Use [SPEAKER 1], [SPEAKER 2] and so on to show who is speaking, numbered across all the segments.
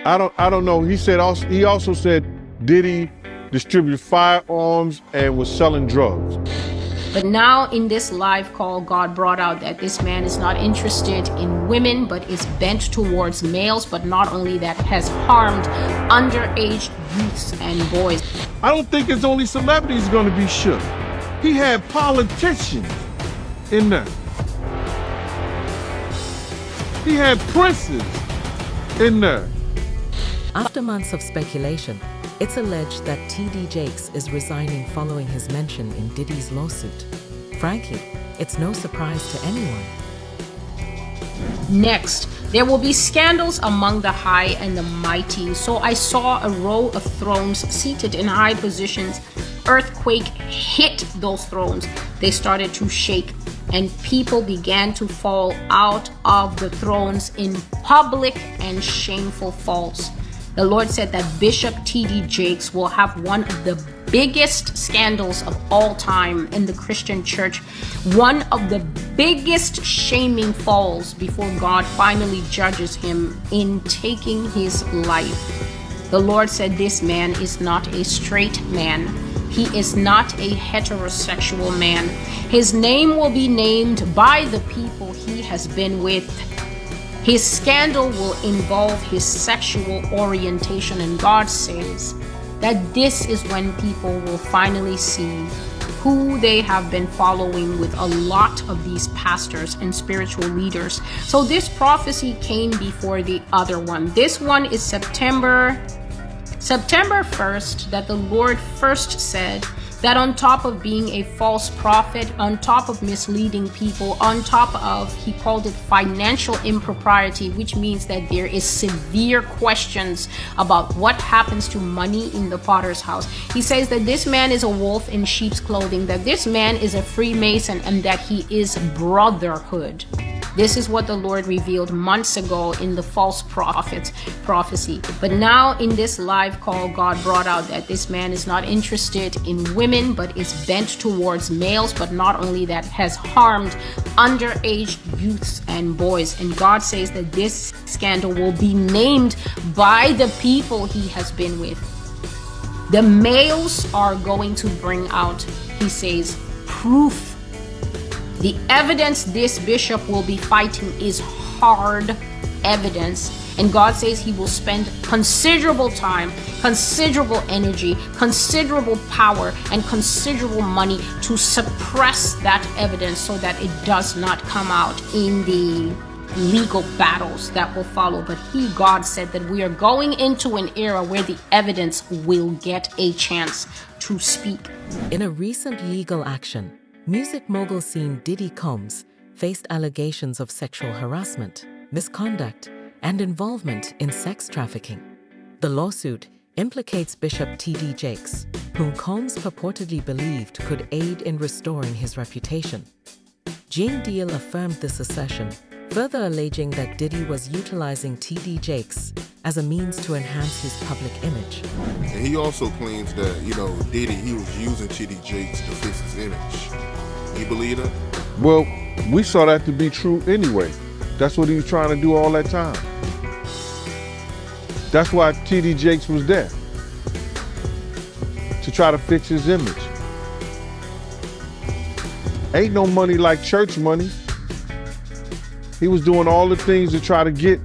[SPEAKER 1] I don't know. He also said Diddy distributed firearms and was selling drugs.
[SPEAKER 2] But now in this live call, God brought out that this man is not interested in women, but is bent towards males. But not only that, has harmed underage youths and boys.
[SPEAKER 1] I don't think it's only celebrities going to be shook. He had politicians in there. He had princes in there.
[SPEAKER 3] After months of speculation, it's alleged that T.D. Jakes is resigning following his mention in Diddy's lawsuit. Frankly, it's no surprise to anyone.
[SPEAKER 2] Next, there will be scandals among the high and the mighty. So I saw a row of thrones seated in high positions. Earthquake hit those thrones. They started to shake, and people began to fall out of the thrones in public and shameful falls. The Lord said that Bishop T.D. Jakes will have one of the biggest scandals of all time in the Christian church, one of the biggest shaming falls before God finally judges him in taking his life. The Lord said this man is not a straight man. He is not a heterosexual man. His name will be named by the people he has been with. His scandal will involve his sexual orientation, and God says that this is when people will finally see who they have been following with a lot of these pastors and spiritual leaders. So this prophecy came before the other one. This one is September 1st, that the Lord first said that on top of being a false prophet, on top of misleading people, on top of, he called it financial impropriety, which means that there is severe questions about what happens to money in the Potter's house. He says that this man is a wolf in sheep's clothing, that this man is a Freemason, and that he is brotherhood. This is what the Lord revealed months ago in the false prophet prophecy. But now in this live call, God brought out that this man is not interested in women, but is bent towards males. But not only that, has harmed underage youths and boys. And God says that this scandal will be named by the people he has been with. The males are going to bring out, he says, proof. The evidence this bishop will be fighting is hard evidence. And God says he will spend considerable time, considerable energy, considerable power, and considerable money to suppress that evidence so that it does not come out in the legal battles that will follow. But God said that we are going into an era where the evidence will get a chance to speak.
[SPEAKER 3] In a recent legal action, music mogul scene Diddy Combs faced allegations of sexual harassment, misconduct, and involvement in sex trafficking. The lawsuit implicates Bishop T.D. Jakes, whom Combs purportedly believed could aid in restoring his reputation. Jane Deal affirmed this assertion, further alleging that Diddy was utilizing T.D. Jakes as a means to enhance his public image.
[SPEAKER 4] And he also claims that, Diddy, he was using T.D. Jakes to fix his image. You believe that?
[SPEAKER 1] Well, we saw that to be true anyway. That's what he was trying to do all that time. That's why T.D. Jakes was there, to try to fix his image. Ain't no money like church money. He was doing all the things to try to get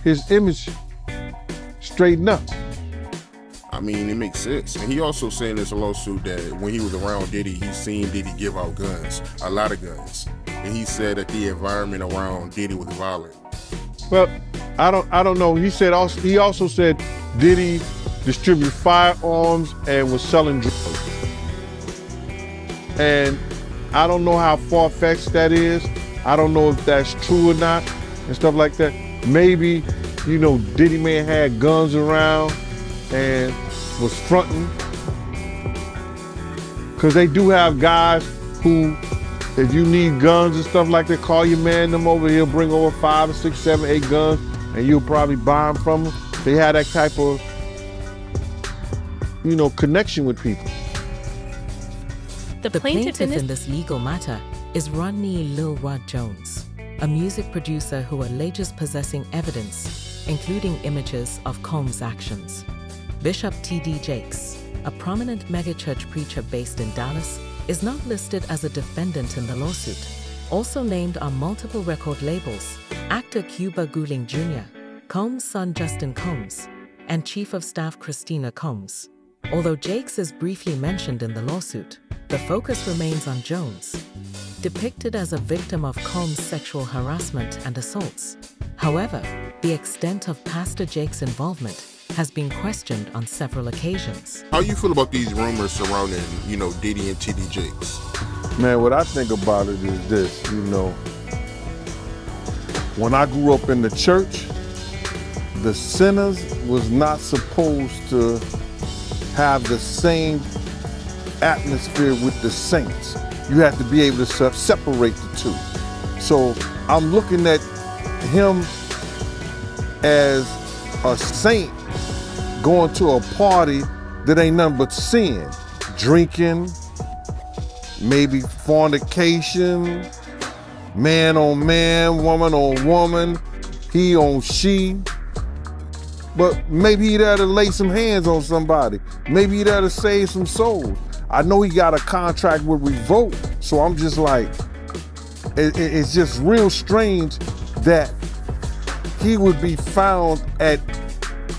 [SPEAKER 1] his image straightened up.
[SPEAKER 4] I mean, it makes sense. And he also saying in this lawsuit that when he was around Diddy, he seen Diddy give out guns, a lot of guns. And he said that the environment around Diddy was violent.
[SPEAKER 1] Well, I don't know. He also said Diddy distributed firearms and was selling drugs. And I don't know how far-fetched that is. I don't know if that's true or not and stuff like that. Maybe, Diddy may have had guns around and was fronting. Because they do have guys who, if you need guns and stuff like that, call your man them over. He'll bring over 5 or 6, 7, 8 guns, and you'll probably buy them from them. They have that type of, connection with people.
[SPEAKER 3] The plaintiff in this legal matter is Rodney Lil Rod Jones, a music producer who alleges possessing evidence including images of Combs' actions. Bishop T.D. Jakes, a prominent megachurch preacher based in Dallas, is not listed as a defendant in the lawsuit. Also named are multiple record labels, actor Cuba Gooding Jr., Combs' son Justin Combs, and Chief of Staff Christina Combs. Although Jakes is briefly mentioned in the lawsuit, the focus remains on Jones, depicted as a victim of Combs' sexual harassment and assaults. However, the extent of Pastor Jakes' involvement has been questioned on several occasions.
[SPEAKER 4] How you feel about these rumors surrounding, Diddy and T.D. Jakes?
[SPEAKER 1] Man, what I think about it is this, when I grew up in the church, the sinners was not supposed to have the same atmosphere with the saints. You have to be able to separate the two. So I'm looking at him as a saint going to a party that ain't nothing but sin. Drinking, maybe fornication, man on man, woman on woman, he on she. But maybe he there to lay some hands on somebody. Maybe he there to save some souls. I know he got a contract with Revolt, so I'm just like, it's just real strange that he would be found at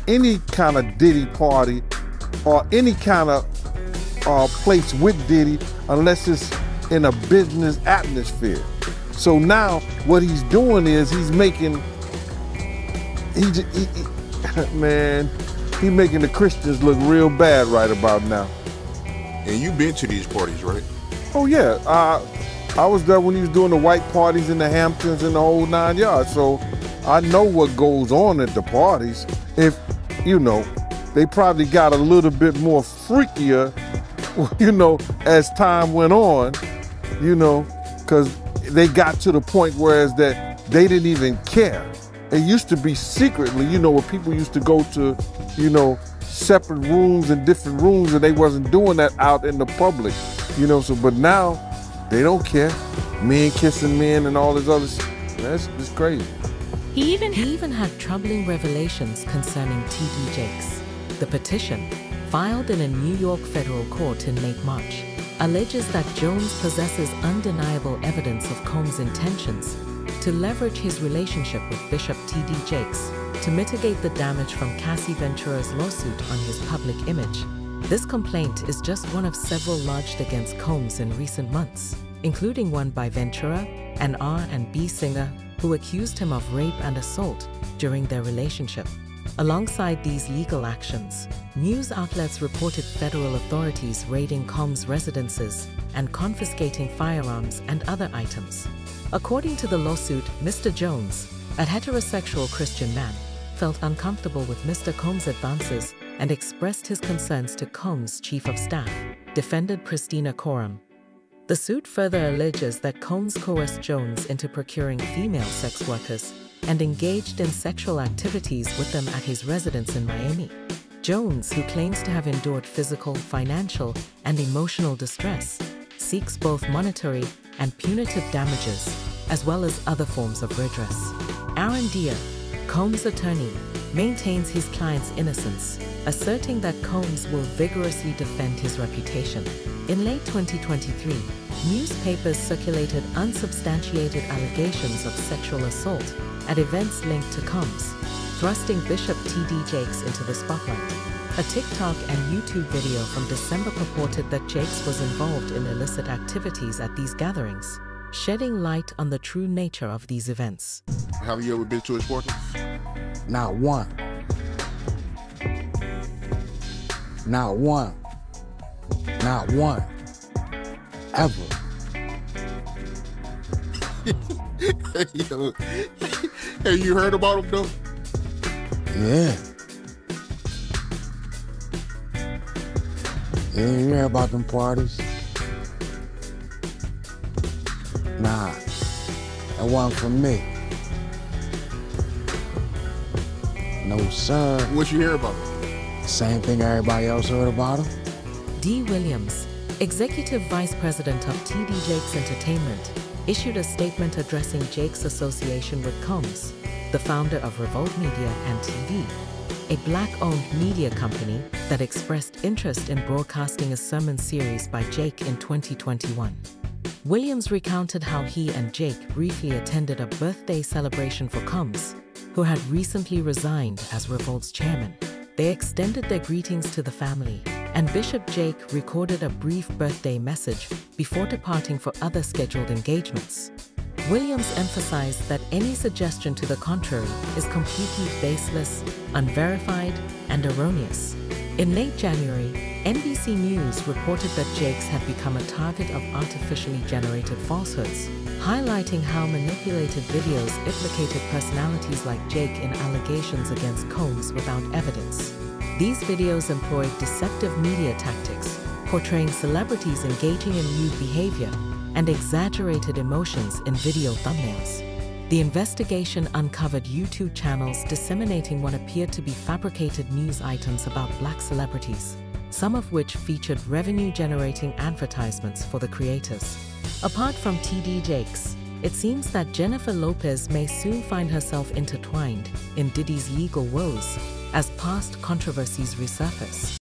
[SPEAKER 1] any kind of Diddy party or any kind of place with Diddy unless it's in a business atmosphere. So now what he's doing is he's making, man, he's making the Christians look real bad right about now.
[SPEAKER 4] And you've been to these parties, right?
[SPEAKER 1] Oh yeah, I was there when he was doing the white parties in the Hamptons and the whole 9 yards. So I know what goes on at the parties. If, they probably got a little bit more freakier, as time went on, because they got to the point whereas that they didn't even care. It used to be secretly, where people used to go to, separate rooms and different rooms, and they wasn't doing that out in the public, but now they don't care. Men kissing men and all this other shit. That's crazy.
[SPEAKER 3] He even had troubling revelations concerning T.D. Jakes. The petition, filed in a New York federal court in late March, alleges that Jones possesses undeniable evidence of Combs' intentions to leverage his relationship with Bishop T.D. Jakes to mitigate the damage from Cassie Ventura's lawsuit on his public image. This complaint is just one of several lodged against Combs in recent months, including one by Ventura, an R&B singer who accused him of rape and assault during their relationship. Alongside these legal actions, news outlets reported federal authorities raiding Combs' residences and confiscating firearms and other items. According to the lawsuit, Mr. Jones, a heterosexual Christian man, felt uncomfortable with Mr. Combs' advances and expressed his concerns to Combs' chief of staff, defendant Christina Coram. The suit further alleges that Combs coerced Jones into procuring female sex workers and engaged in sexual activities with them at his residence in Miami. Jones, who claims to have endured physical, financial, and emotional distress, seeks both monetary and punitive damages, as well as other forms of redress. Aaron Deere, Combs' attorney, maintains his client's innocence, asserting that Combs will vigorously defend his reputation. In late 2023, newspapers circulated unsubstantiated allegations of sexual assault at events linked to Combs, thrusting Bishop T.D. Jakes into the spotlight. A TikTok and YouTube video from December purported that Jakes was involved in illicit activities at these gatherings, shedding light on the true nature of these events.
[SPEAKER 4] Have you ever been to his parties?
[SPEAKER 5] Not one. Not one. Not one. Ever.
[SPEAKER 4] Yo, have you heard about him though?
[SPEAKER 5] Yeah. You ain't hear about them parties? Nah, that wasn't for me. No, sir.
[SPEAKER 4] What you hear about him?
[SPEAKER 5] Same thing everybody else heard about him.
[SPEAKER 3] D. Williams, Executive Vice President of T.D. Jakes Entertainment, issued a statement addressing Jakes' association with Combs. The the founder of Revolt Media and TV, a black-owned media company that expressed interest in broadcasting a sermon series by Jake in 2021. Williams recounted how he and Jake briefly attended a birthday celebration for Combs, who had recently resigned as Revolt's chairman. They extended their greetings to the family, and Bishop Jake recorded a brief birthday message before departing for other scheduled engagements. Williams emphasized that any suggestion to the contrary is completely baseless, unverified, and erroneous. In late January, NBC News reported that Jakes had become a target of artificially generated falsehoods, highlighting how manipulated videos implicated personalities like Jake in allegations against Combs without evidence. These videos employed deceptive media tactics, portraying celebrities engaging in lewd behavior and exaggerated emotions in video thumbnails. The investigation uncovered YouTube channels disseminating what appeared to be fabricated news items about black celebrities, some of which featured revenue-generating advertisements for the creators. Apart from TD Jakes, it seems that Jennifer Lopez may soon find herself intertwined in Diddy's legal woes as past controversies resurface.